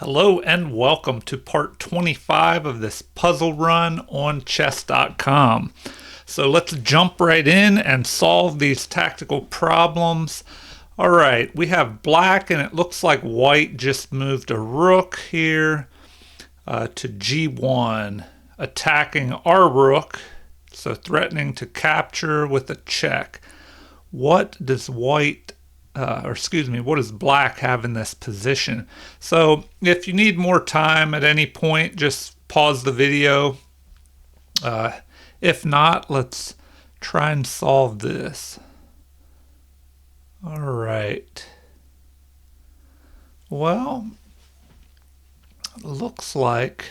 Hello and welcome to part 25 of this puzzle run on chess.com. So let's jump right in and solve these tactical problems. All right, we have black and it looks like white just moved a rook here to g1, attacking our rook, so threatening to capture with a check. What does what does black have in this position? So if you need more time at any point, just pause the video. If not, let's try and solve this. All right. Well, looks like,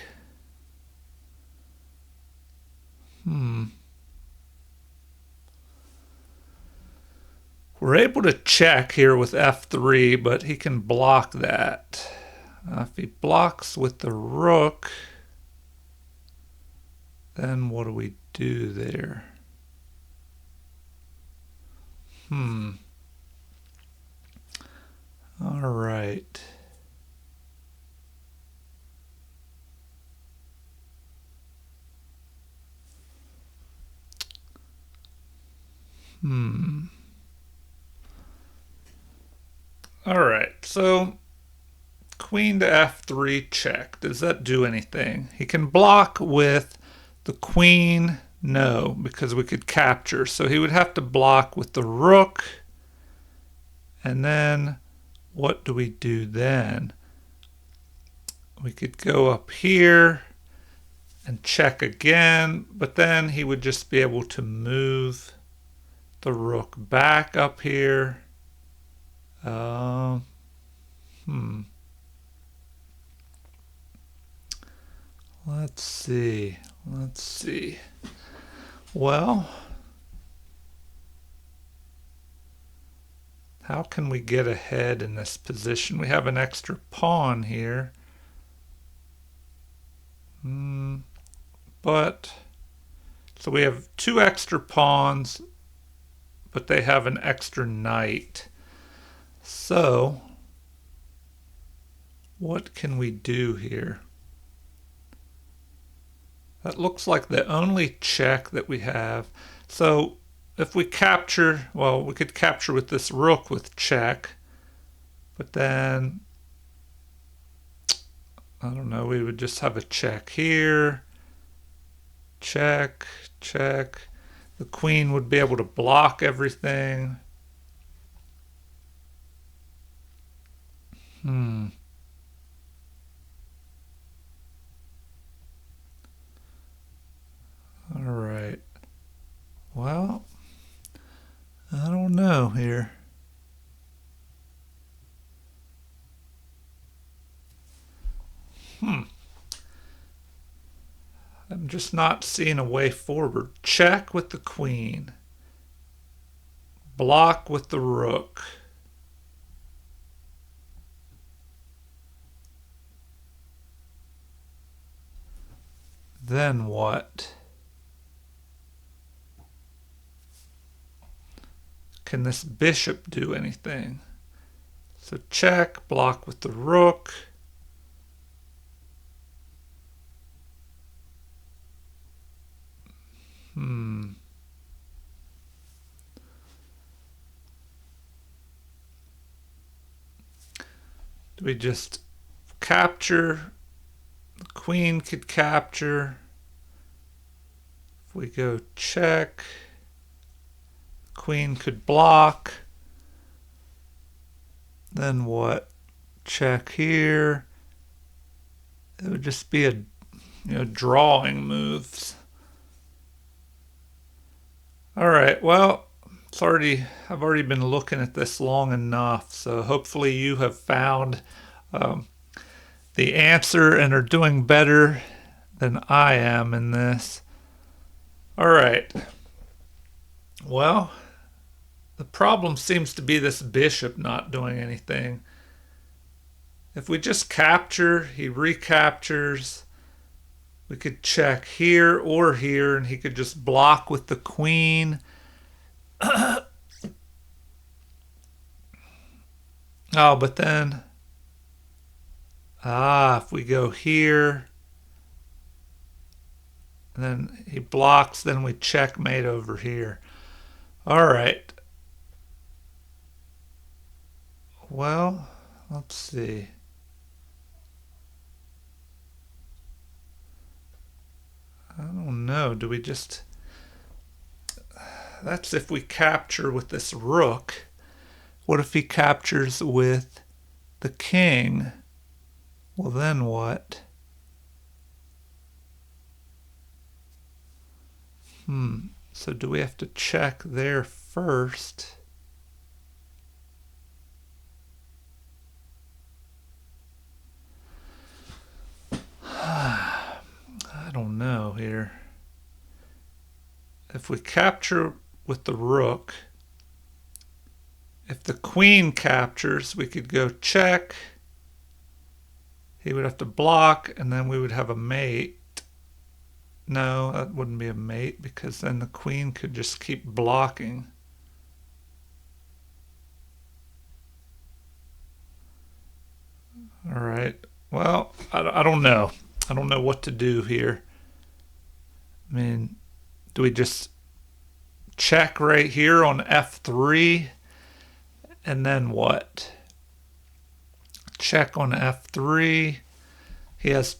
we're able to check here with f3, but he can block that. If he blocks with the rook, then what do we do there? All right. All right, so queen to f3 check. Does that do anything? He can block with the queen. No, because we could capture. So he would have to block with the rook. And then what do we do then? We could go up here and check again, but then he would just be able to move the rook back up here. Let's see. Well, how can we get ahead in this position? We have an extra pawn here. But, so we have two extra pawns, but they have an extra knight. So, what can we do here? That looks like the only check that we have. So if we capture, well, we could capture with this rook with check, but then, I don't know, we would just have a check here, check, check. The queen would be able to block everything. All right. Well, I don't know here. I'm just not seeing a way forward. Check with the queen. Block with the rook. Then what? Can this bishop do anything? So check, block with the rook. Do we just capture? The queen could capture. If we go check, queen could block. Then what? Check here. It would just be drawing moves. All right, well, I've already been looking at this long enough, so hopefully you have found the answer and are doing better than I am in this. All right. Well, the problem seems to be this bishop not doing anything. If we just capture, he recaptures. We could check here or here, and he could just block with the queen. Oh, but then If we go here, and then he blocks, then we checkmate over here. All right. Well, let's see. I don't know. Do we just... That's if we capture with this rook. What if he captures with the king? Well, then what? So do we have to check there first? I don't know here. If we capture with the rook, if the queen captures, we could go check. He would have to block, and then we would have a mate. No, that wouldn't be a mate, because then the queen could just keep blocking. All right. Well, I don't know. I don't know what to do here. I mean, do we just check right here on F3? And then what? Check on F3. He has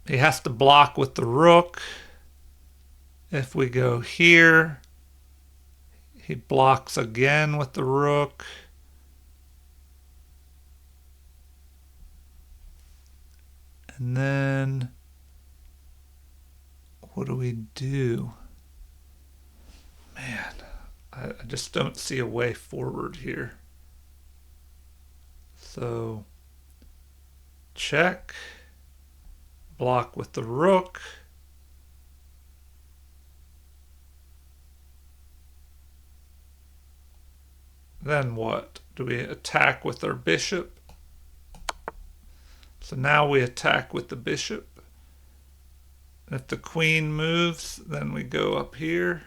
to block with the rook. If we go here, he blocks again with the rook. And then what do we do? Man, I just don't see a way forward here. So check, block with the rook. Then what? Do we attack with our bishop? So now we attack with the bishop. If the queen moves, then we go up here.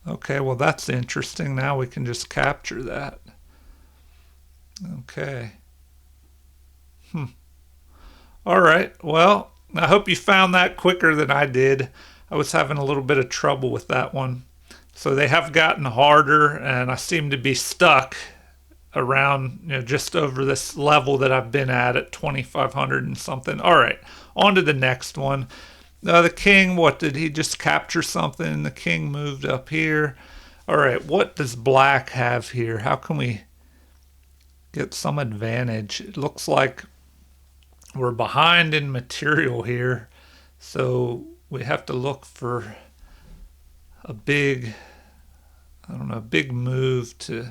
Okay, well that's interesting. Now we can just capture that. Okay. All right, well, I hope you found that quicker than I did. I was having a little bit of trouble with that one. So they have gotten harder, and I seem to be stuck around, just over this level that I've been at 2,500 and something. All right, on to the next one. The king, what, did he just capture something? The king moved up here. All right, what does black have here? How can we get some advantage? It looks like we're behind in material here, so we have to look for a big, big move to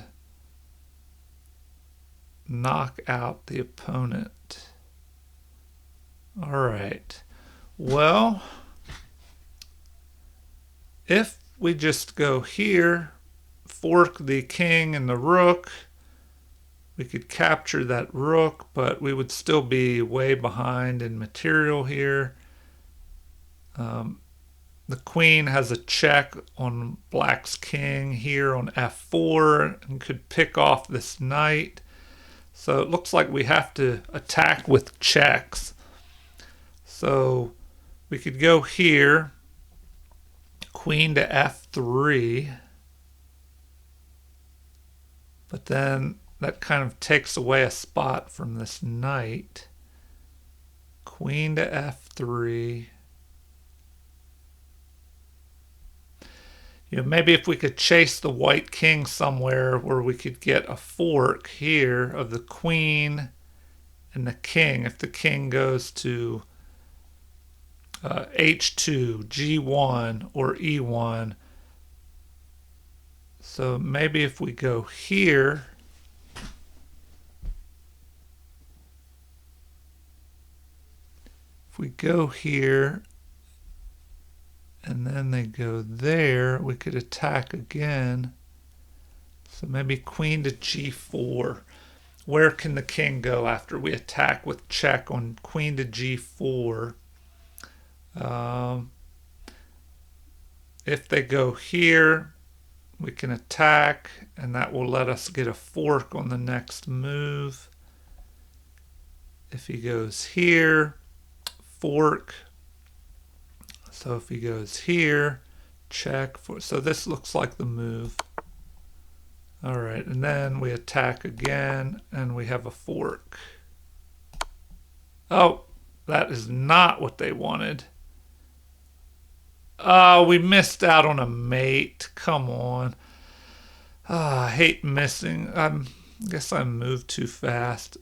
knock out the opponent. All right. Well, if we just go here, fork the king and the rook, we could capture that rook, but we would still be way behind in material here. The queen has a check on black's king here on F4 and could pick off this knight. So it looks like we have to attack with checks. So we could go here, queen to F3, but then that kind of takes away a spot from this knight. Queen to F3. Maybe if we could chase the white king somewhere where we could get a fork here of the queen and the king. If the king goes to H2, G1, or E1. So maybe if we go here, and then they go there, we could attack again. So maybe queen to G4. Where can the king go after we attack with check on queen to G4? If they go here, We can attack, and that will let us get a fork on the next move. If he goes here, fork. So if he goes here, check. So this looks like the move. All right, and then we attack again, and we have a fork. Oh, that is not what they wanted. Oh, we missed out on a mate. Come on. I hate missing. I guess I moved too fast.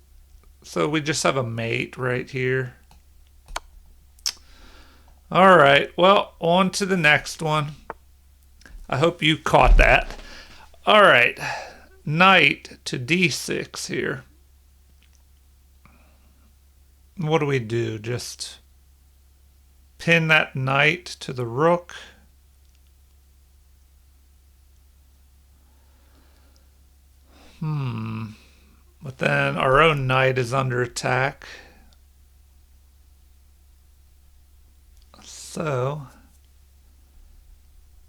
So we just have a mate right here. All right, well, on to the next one. I hope you caught that. All right, knight to d6 here. What do we do? Just pin that knight to the rook. But then our own knight is under attack. So,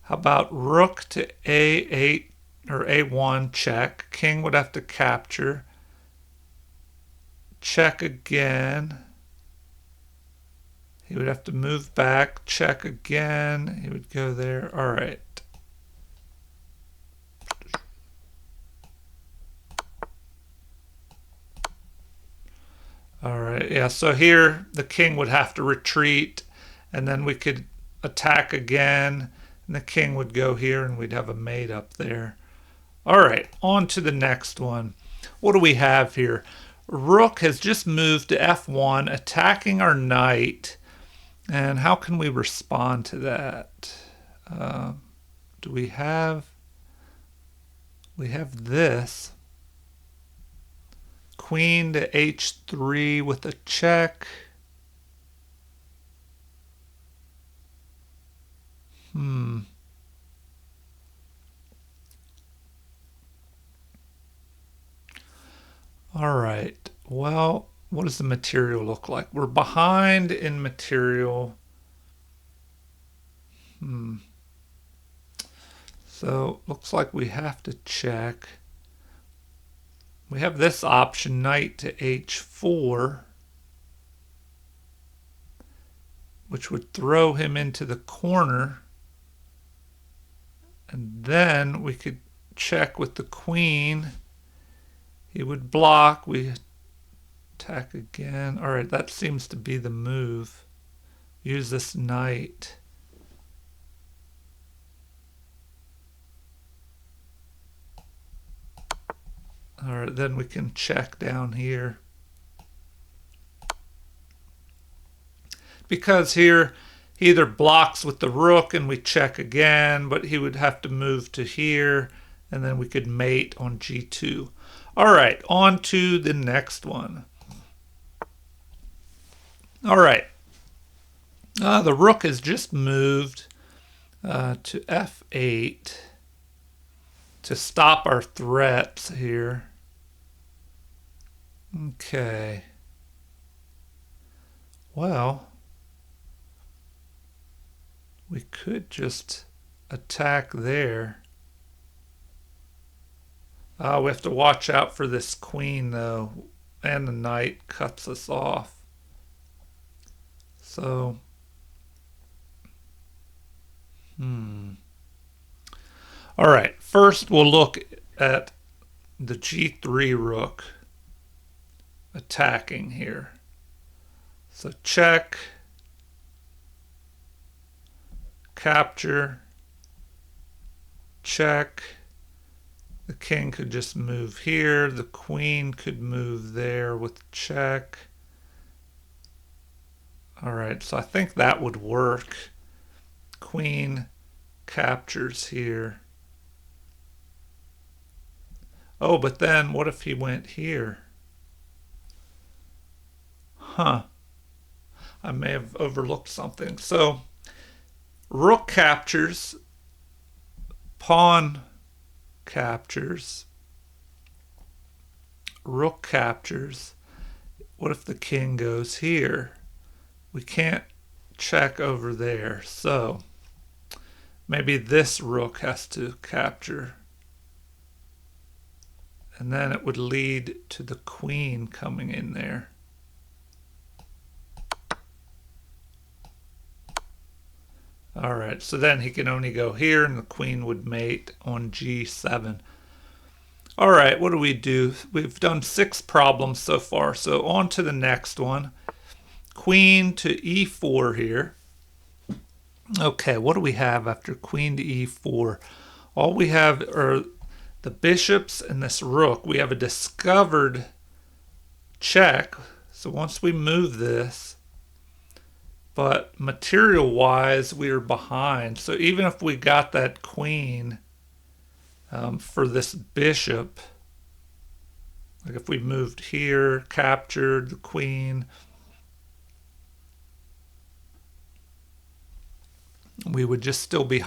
how about rook to a8 or a1 check? King would have to capture. Check again. He would have to move back, check again. He would go there. All right. All right, yeah, so here the king would have to retreat, and then we could attack again, and the king would go here, and we'd have a mate up there. All right, on to the next one. What do we have here? Rook has just moved to f1, attacking our knight, and how can we respond to that? Do we have... We have this. Queen to h3 with a check. All right. Well, what does the material look like? We're behind in material. So, looks like we have to check. We have this option, knight to h4, which would throw him into the corner. And then we could check with the queen. He would block. We attack again. All right, that seems to be the move. Use this knight. All right, then we can check down here. Because here he either blocks with the rook and we check again, but he would have to move to here, and then we could mate on g2. All right, on to the next one. All right. The rook has just moved to f8 to stop our threats here. Okay. Well, we could just attack there. We have to watch out for this queen, though, and the knight cuts us off. So, all right, first we'll look at the g3 rook attacking here. So check, capture, check. The king could just move here. The queen could move there with check. All right, so I think that would work. Queen captures here. Oh, but then what if he went here? I may have overlooked something. So rook captures, pawn captures, rook captures. What if the king goes here? We can't check over there. So maybe this rook has to capture. And then it would lead to the queen coming in there. All right, so then he can only go here and the queen would mate on g7. All right, what do we do? We've done 6 problems so far, so on to the next one. Queen to e4 here. Okay, what do we have after queen to e4? All we have are the bishops and this rook. We have a discovered check. So once we move this, but material-wise, we are behind. So even if we got that queen for this bishop, like if we moved here, captured the queen, we would just still be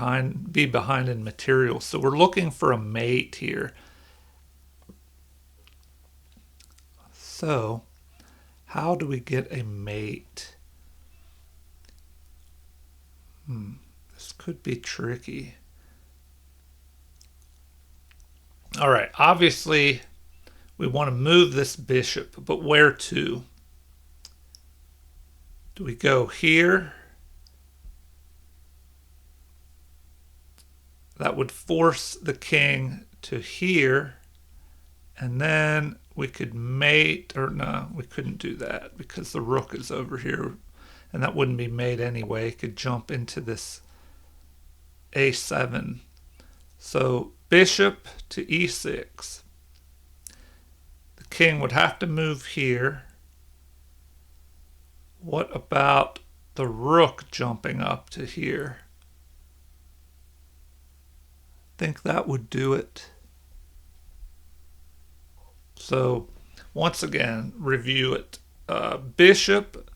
behind in material. So we're looking for a mate here. So how do we get a mate? This could be tricky. All right, obviously we want to move this bishop, but where to? Do we go here? That would force the king to here, and then we could mate, or no, we couldn't do that because the rook is over here, and that wouldn't be mate anyway. It could jump into this a7. So bishop to e6. The king would have to move here. What about the rook jumping up to here? I think that would do it. So once again, review it. Bishop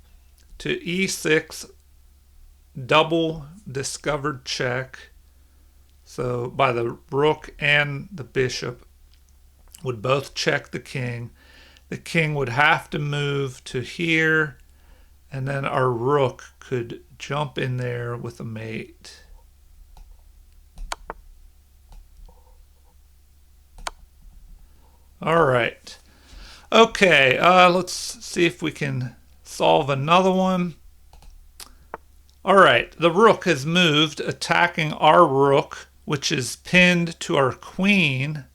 to e6, double discovered check. So by the rook and the bishop would both check the king. The king would have to move to here, and then our rook could jump in there with a mate. All right. Okay, let's see if we can solve another one. All right, the rook has moved, attacking our rook, which is pinned to our queen.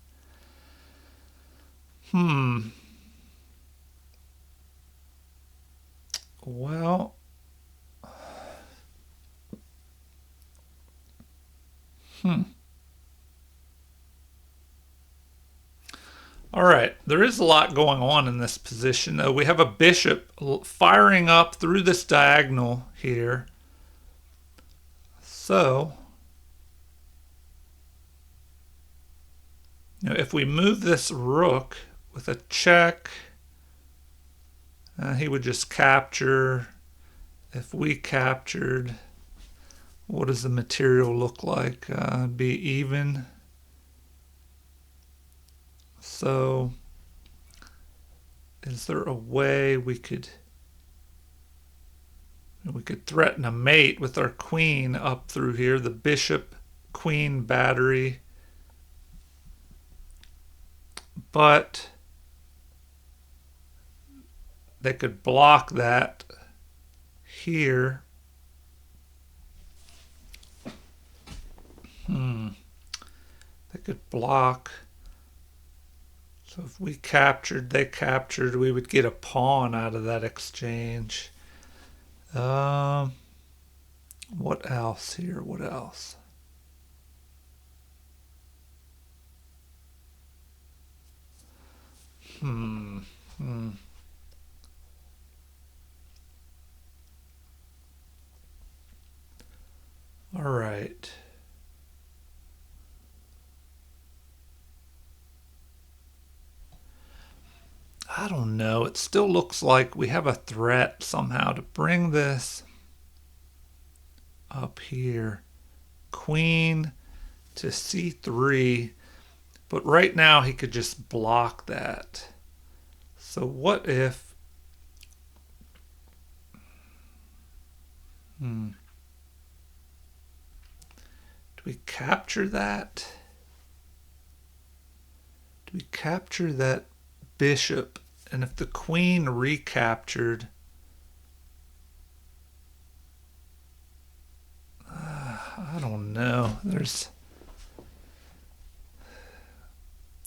Well, all right, there is a lot going on in this position, though. We have a bishop firing up through this diagonal here. So, if we move this rook with a check, he would just capture. If we captured, what does the material look like? Be even. So, is there a way we could threaten a mate with our queen up through here, the bishop queen battery? But they could block that here. They could block. So if we captured, they captured, we would get a pawn out of that exchange. What else here? What else? All right. I don't know. It still looks like we have a threat somehow to bring this up here. Queen to c3. But right now he could just block that. So what if... Do Do we capture that? Do we capture that bishop? And if the queen recaptured, I don't know.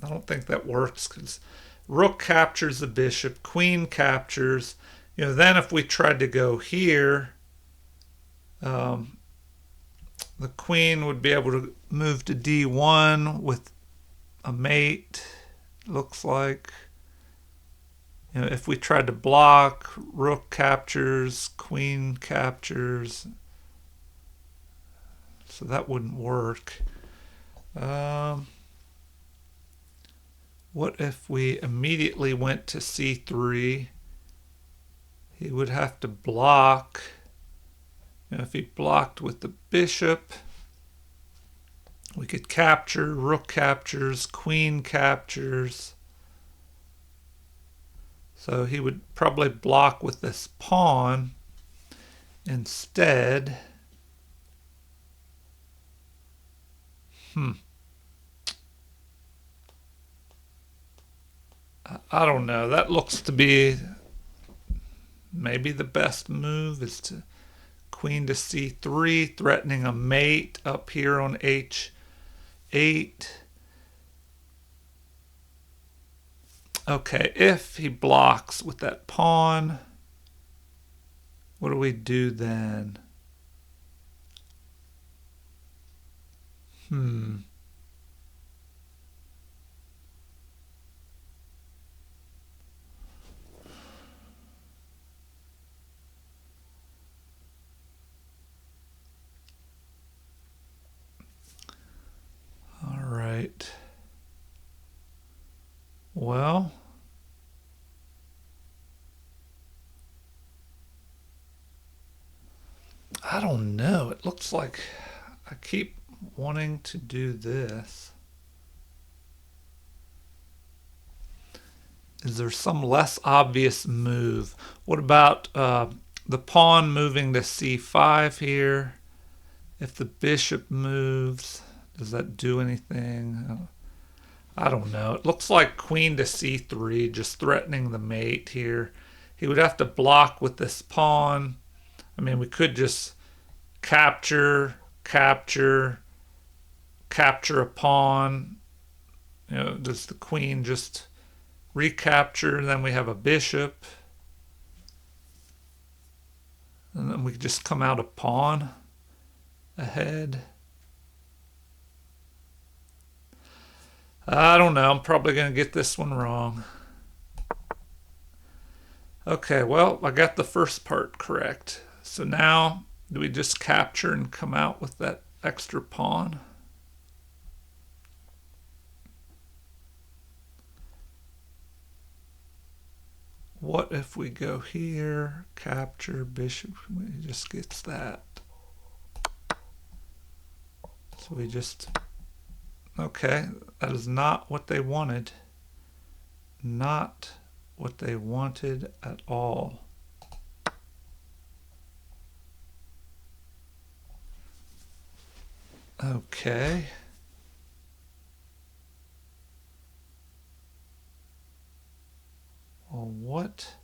I don't think that works because rook captures the bishop, queen captures. Then if we tried to go here, the queen would be able to move to d1 with a mate, looks like. If we tried to block, rook captures, queen captures. So that wouldn't work. What if we immediately went to c3? He would have to block. If he blocked with the bishop, we could capture, rook captures, queen captures. So he would probably block with this pawn instead. I don't know. That looks to be maybe the best move is to queen to c3, threatening a mate up here on h8. Okay, if he blocks with that pawn, what do we do then? All right. Well, I don't know. It looks like I keep wanting to do this. Is there some less obvious move? What about the pawn moving to c5 here? If the bishop moves, does that do anything? I don't know. It looks like queen to c3, just threatening the mate here. He would have to block with this pawn. I mean, we could just capture a pawn. Does the queen just recapture? Then we have a bishop. And then we could just come out a pawn ahead. I don't know. I'm probably going to get this one wrong. Okay, well, I got the first part correct. So now, do we just capture and come out with that extra pawn? What if we go here, capture, bishop, he just gets that. So we just, okay, that is not what they wanted. Not what they wanted at all. Okay. Well, what?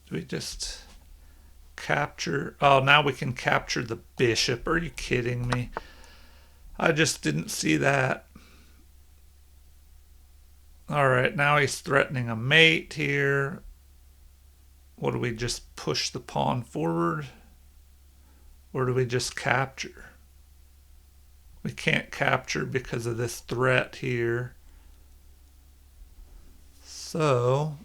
Do we just capture? Oh, now we can capture the bishop. Are you kidding me? I just didn't see that. All right, now he's threatening a mate here. What do we just push the pawn forward? Or do we just capture? We can't capture because of this threat here. So,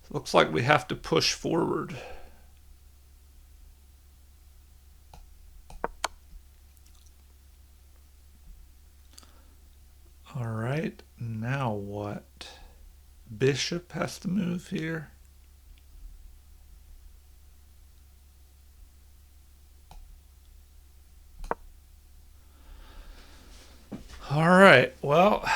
looks like we have to push forward. All right, now what? Bishop has to move here. All right. right, well,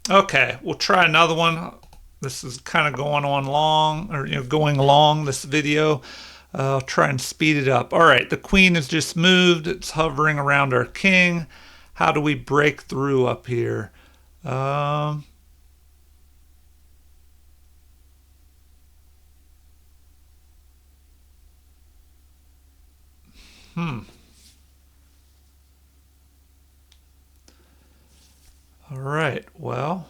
okay, we'll try another one. This is kind of going on long, or going long, this video. I'll try and speed it up. All right, the queen has just moved. It's hovering around our king. How do we break through up here? Hmm. All right, well,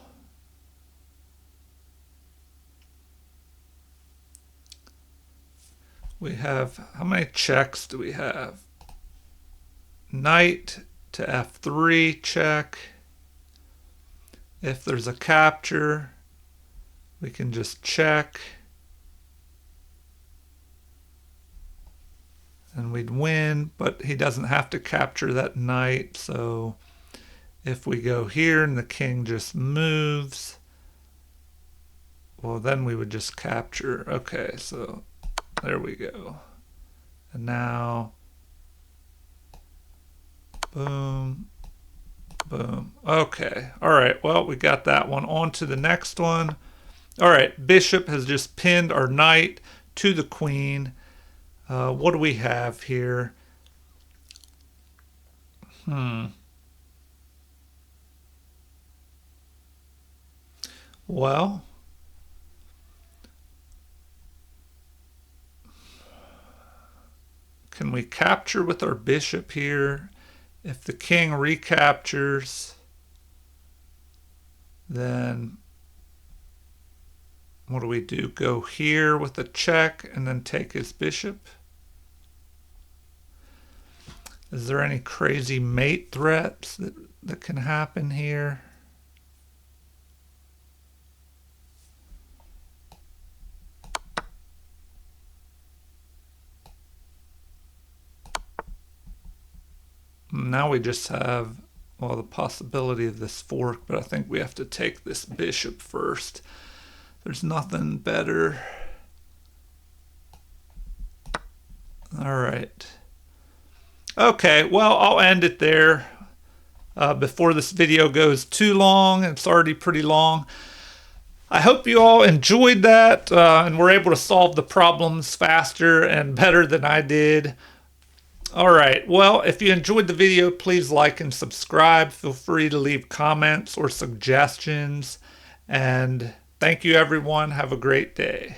we have, how many checks do we have? Knight to f3 check. If there's a capture, we can just check. And we'd win, but he doesn't have to capture that knight, so if we go here and the king just moves, well, then we would just capture. Okay, so there we go. And now, boom, boom. Okay, all right, well, we got that one. On to the next one. All right, bishop has just pinned our knight to the queen. What do we have here? Well, can we capture with our bishop here? If the king recaptures, then what do we do? Go here with a check and then take his bishop? Is there any crazy mate threats that can happen here? Now we just have, well, the possibility of this fork, but I think we have to take this bishop first. There's nothing better. All right. Okay, well, I'll end it there before this video goes too long. It's already pretty long. I hope you all enjoyed that and were able to solve the problems faster and better than I did. All right, well, if you enjoyed the video, please like and subscribe. Feel free to leave comments or suggestions. And thank you, everyone. Have a great day.